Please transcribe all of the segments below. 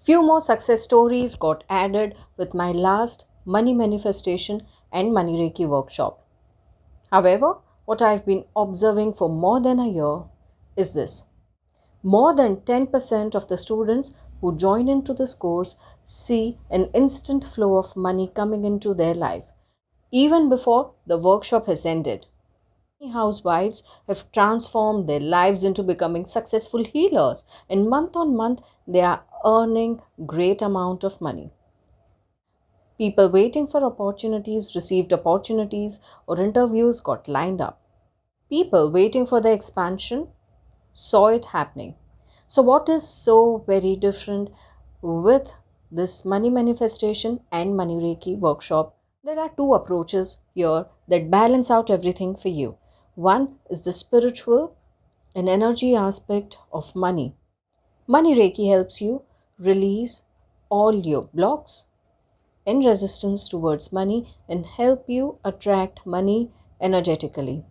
Few more success stories got added with my last money manifestation and money Reiki workshop. However, what I've been observing for more than a year is this. More than 10% of the students who join into this course see an instant flow of money coming into their life, even before the workshop has ended. Many housewives have transformed their lives into becoming successful healers, and month on month they are earning great amount of money. People waiting for opportunities received opportunities, or interviews got lined up. People waiting for the expansion saw it happening. So, what is so very different with this money manifestation and money Reiki workshop? There are two approaches here that balance out everything for you. One is the spiritual and energy aspect of money. Money Reiki helps you release all your blocks and resistance towards money and help you attract money energetically.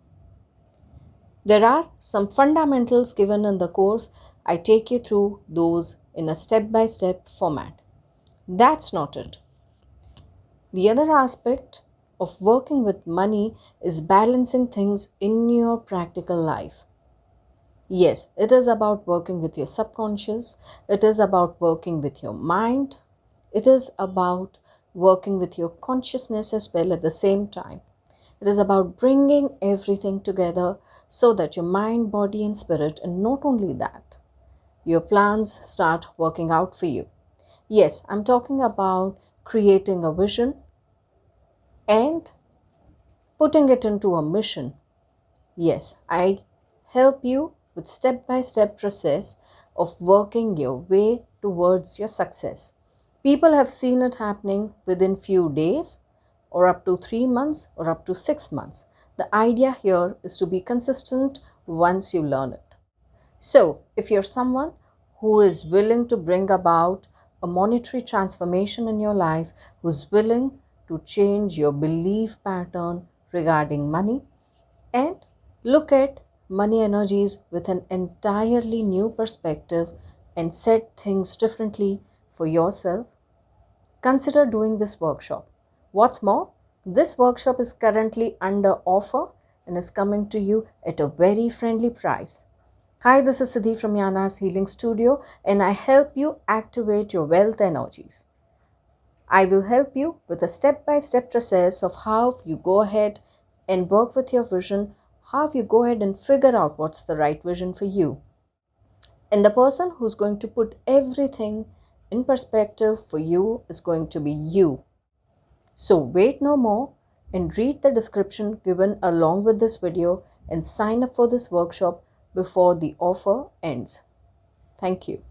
There are some fundamentals given in the course. I take you through those in a step by step format. That's not it. The other aspect of working with money is balancing things in your practical life. Yes, it is about working with your subconscious, it is about working with your mind, it is about working with your consciousness as well at the same time. It is about bringing everything together so that your mind, body, and spirit, and not only that, your plans start working out for you. Yes, I'm talking about creating a vision and putting it into a mission. Yes, I help you with step by step process of working your way towards your success. People have seen it happening within few days or up to 3 months or up to 6 months. The idea here is to be consistent once you learn it. So, if you're someone who is willing to bring about a monetary transformation in your life, who's willing to change your belief pattern regarding money, and look at money energies with an entirely new perspective and set things differently for yourself, consider doing this workshop. What's more, this workshop is currently under offer and is coming to you at a very friendly price. Hi, this is Siddhi from Yana's Healing Studio, and I help you activate your wealth energies. I will help you with a step by step process of how you go ahead and work with your vision, how you go ahead and figure out what's the right vision for you. And the person who's going to put everything in perspective for you is going to be you. So wait no more and read the description given along with this video and sign up for this workshop before the offer ends. Thank you.